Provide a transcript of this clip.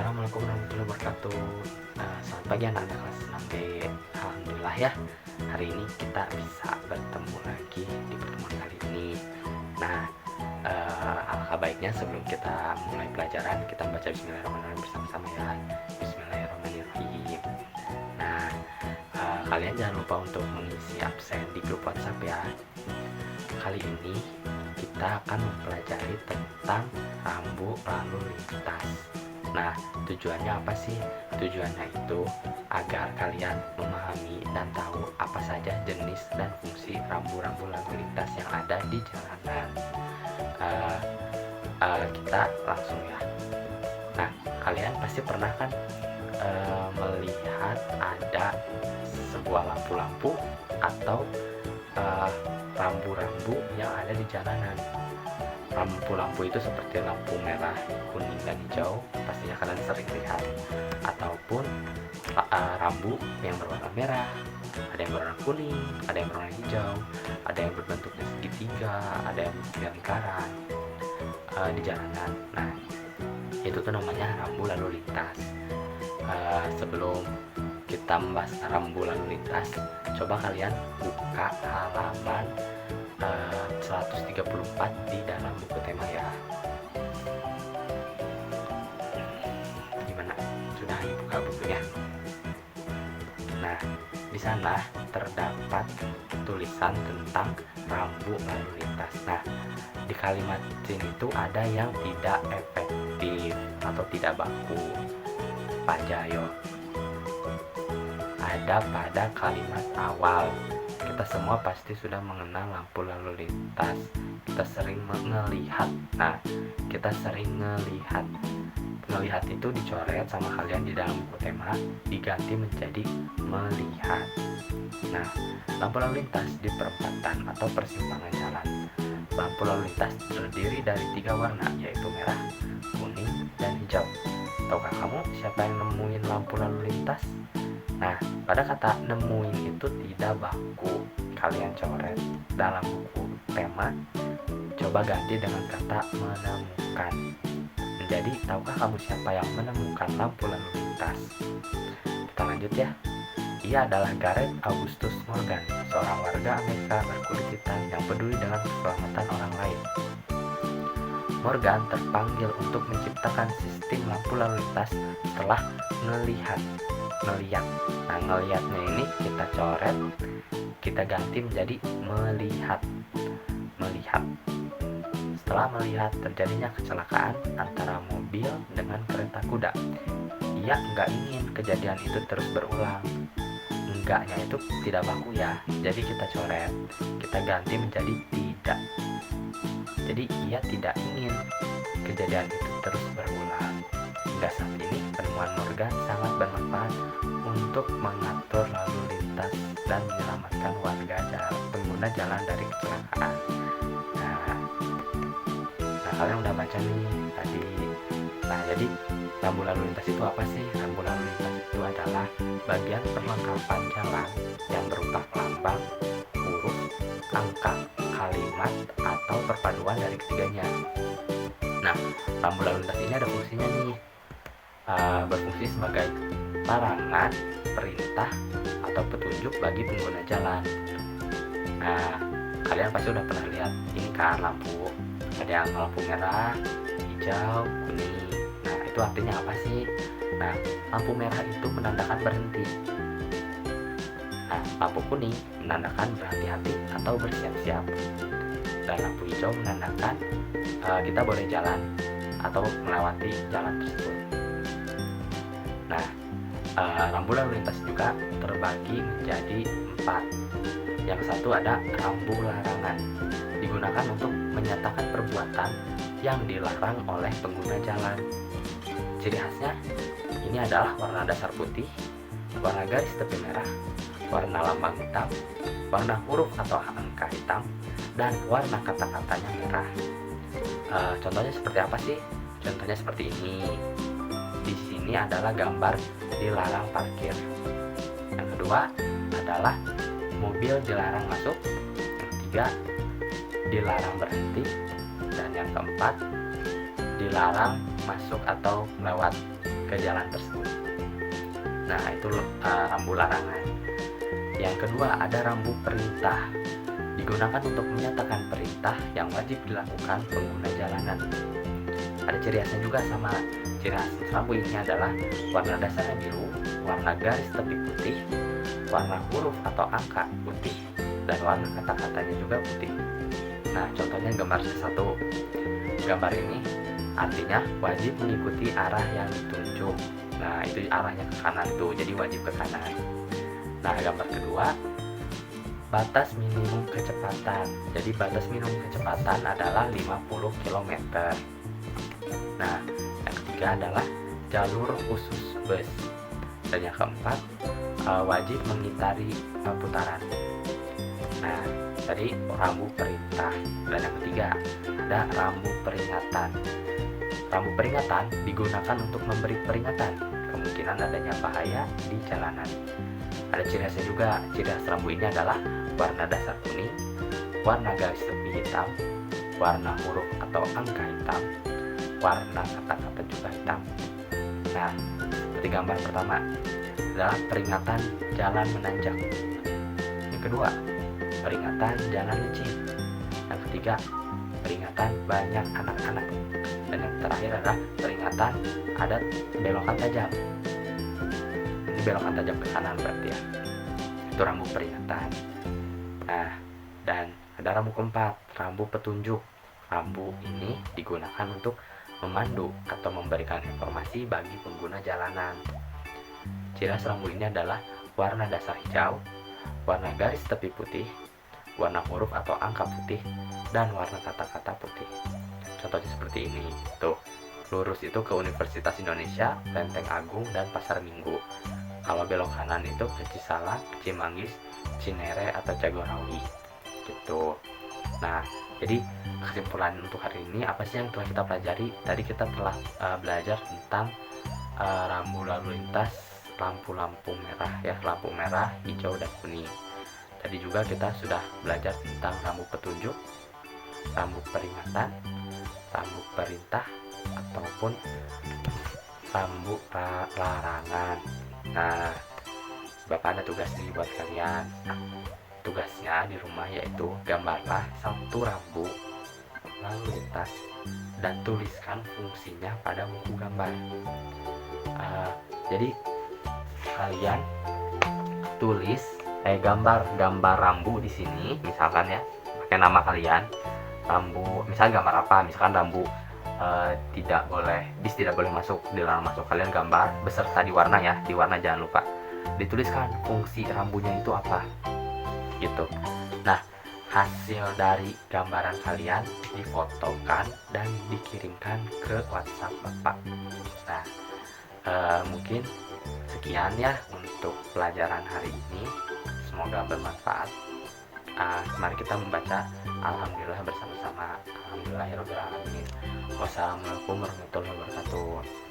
Assalamualaikum warahmatullahi wabarakatuh. Selamat pagi anak-anak kelas 6B. Alhamdulillah ya, hari ini kita bisa bertemu lagi di pertemuan kali ini. Nah, alangkah baiknya sebelum kita mulai pelajaran, kita membaca Bismillahirrahmanirrahim bersama-sama ya. Bismillahirrahmanirrahim. Nah, kalian jangan lupa untuk mengisi absen di grup WhatsApp ya. Kali ini kita akan mempelajari tentang rambu lalu lintas. Nah, tujuannya apa sih? Tujuannya itu agar kalian memahami dan tahu apa saja jenis dan fungsi rambu-rambu lalu lintas yang ada di jalanan. Kita langsung ya. Nah, kalian pasti pernah kan melihat ada sebuah lampu-lampu atau rambu-rambu yang ada di jalanan. Lampu-lampu itu seperti lampu merah, kuning, dan hijau, pastinya kalian sering lihat. Ataupun rambu yang berwarna merah, ada yang berwarna kuning, ada yang berwarna hijau, ada yang berbentuk segitiga, ada yang berbentuk lingkaran di jalanan. Nah, itu tuh namanya rambu lalu lintas. Sebelum kita membahas rambu lalu lintas, coba kalian buka halaman 134 di dalam buku tema ya. Gimana? Sudah dibuka bukunya? Nah, di sana terdapat tulisan tentang rambu lalu lintas. Nah, di kalimat sini itu ada yang tidak efektif atau tidak baku. Pajayo. Ada pada kalimat awal. Kita semua pasti sudah mengenal lampu lalu lintas. Kita sering melihat. Nah, kita sering melihat. Melihat itu dicoret sama kalian di dalam buku tema, diganti menjadi melihat. Nah, lampu lalu lintas di perempatan atau persimpangan jalan. Lampu lalu lintas terdiri dari 3 warna, yaitu merah, kuning, dan hijau. Tahukah kamu siapa yang nemuin lampu lalu lintas? Nah, pada kata nemuin itu tidak baku. Kalian coret dalam buku tema, coba ganti dengan kata menemukan. Menjadi, tahukah kamu siapa yang menemukan lampu lalu lintas? Kita lanjut ya. Ia adalah Gareth Augustus Morgan, seorang warga Amerika berkulit hitam yang peduli dengan keselamatan orang lain. Morgan terpanggil untuk menciptakan sistem lampu lalu lintas setelah ngelihat. Nah, ngelihatnya ini kita coret, kita ganti menjadi melihat. Setelah melihat terjadinya kecelakaan antara mobil dengan kereta kuda, ia nggak ingin kejadian itu terus berulang. Enggaknya itu tidak baku ya, jadi kita coret, kita ganti menjadi tidak. Jadi ia tidak ingin kejadian itu terus berulang. Hingga saat ini penemuan Morgan sangat bermanfaat untuk mengatur lalu lintas dan menyelamatkan warga dan pengguna jalan dari kecelakaan. Nah, kalian udah baca nih tadi. Nah, jadi rambu lalu lintas itu apa sih? Rambu lalu lintas itu adalah bagian perlengkapan jalan yang berupa lambang, huruf, angka, kalimat, atau perpaduan dari ketiganya. Nah, rambu lalu lintas ini ada fungsinya nih. Berfungsi sebagai larangan, perintah, atau petunjuk bagi pengguna jalan. Nah, kalian pasti udah pernah lihat ini kan lampu. Ada yang lampu merah, hijau, kuning. Nah, itu artinya apa sih? Nah, lampu merah itu menandakan berhenti. Nah, lampu kuning menandakan berhati-hati atau bersiap-siap. Dan lampu hijau menandakan kita boleh jalan atau melewati jalan tersebut. Nah, rambu lalu lintas juga terbagi menjadi 4. Yang satu ada rambu larangan, digunakan untuk menyatakan perbuatan yang dilarang oleh pengguna jalan. Ciri khasnya ini adalah warna dasar putih, warna garis tepi merah, warna lambang hitam, warna huruf atau angka hitam, dan warna kata-katanya merah. Contohnya seperti apa sih? Contohnya seperti ini. Di sini adalah gambar dilarang parkir. Yang kedua adalah mobil dilarang masuk. Yang ketiga, dilarang berhenti. Dan yang keempat, dilarang masuk atau lewat ke jalan tersebut. Nah, itu rambu larangan. Yang kedua, ada rambu perintah. Digunakan untuk menyatakan perintah yang wajib dilakukan pengguna jalanan. Ada ciri khasnya juga sama. Ciri khas rambu ini adalah warna dasarnya biru, warna garis tepi putih, warna huruf atau angka putih, dan warna kata-katanya juga putih. Nah, contohnya gambar satu. Gambar ini artinya wajib mengikuti arah yang ditunjuk. Nah, itu arahnya ke kanan tuh, jadi wajib ke kanan. Nah, gambar kedua, batas minimum kecepatan. Jadi batas minimum kecepatan adalah 50 km. Nah, yang ketiga adalah jalur khusus bus. Dan yang keempat, wajib mengitari putaran. Nah, tadi rambu perintah. Dan yang ketiga, ada rambu peringatan. Rambu peringatan digunakan untuk memberi peringatan kemungkinan adanya bahaya di jalanan. Ada ciri khasnya juga. Ciri khas rambu ini adalah warna dasar kuning, warna garis tepi hitam, warna huruf atau angka hitam, warna kata-kata juga hitam. Nah, seperti gambar pertama adalah peringatan jalan menanjak. Yang kedua, peringatan jalan licin. Yang ketiga, peringatan banyak anak-anak. Dan yang terakhir adalah peringatan ada belokan tajam. Ini belokan tajam ke kanan berarti ya. Itu rambu peringatan. Nah, dan ada rambu keempat, rambu petunjuk. Rambu ini digunakan untuk memandu atau memberikan informasi bagi pengguna jalanan. Ciri khas rambu ini adalah warna dasar hijau, warna garis tepi putih, warna huruf atau angka putih, dan warna kata-kata putih. Contohnya seperti ini. Tuh, lurus itu ke Universitas Indonesia, Lenteng Agung, dan Pasar Minggu. Kalau belok kanan itu ke Cisalak, Cimanggis, Cinere, atau Jagorawi gitu. Nah, jadi kesimpulan untuk hari ini apa sih yang telah kita pelajari? Tadi kita telah belajar tentang rambu lalu lintas, lampu-lampu merah ya, lampu merah, hijau, dan kuning. Tadi juga kita sudah belajar tentang rambu petunjuk, rambu peringatan, rambu perintah, ataupun rambu larangan. Nah, Bapak ada tugas nih buat kalian. Tugasnya di rumah yaitu gambarlah satu rambu lalu lintas dan tuliskan fungsinya pada buku gambar. Jadi kalian tulis gambar rambu di sini, misalkan ya, pakai nama kalian. Rambu, misal gambar apa? Misalkan rambu tidak boleh masuk, dilarang masuk. Kalian gambar beserta di warna ya, di warna jangan lupa. Dituliskan fungsi rambunya itu apa, gitu. Nah, hasil dari gambaran kalian difotokan dan dikirimkan ke WhatsApp Bapak. Nah, mungkin sekian ya untuk pelajaran hari ini. Semoga bermanfaat. Mari kita membaca Alhamdulillah bersama-sama. Alhamdulillahirobbilalamin. Wassalamualaikum warahmatullahi wabarakatuh.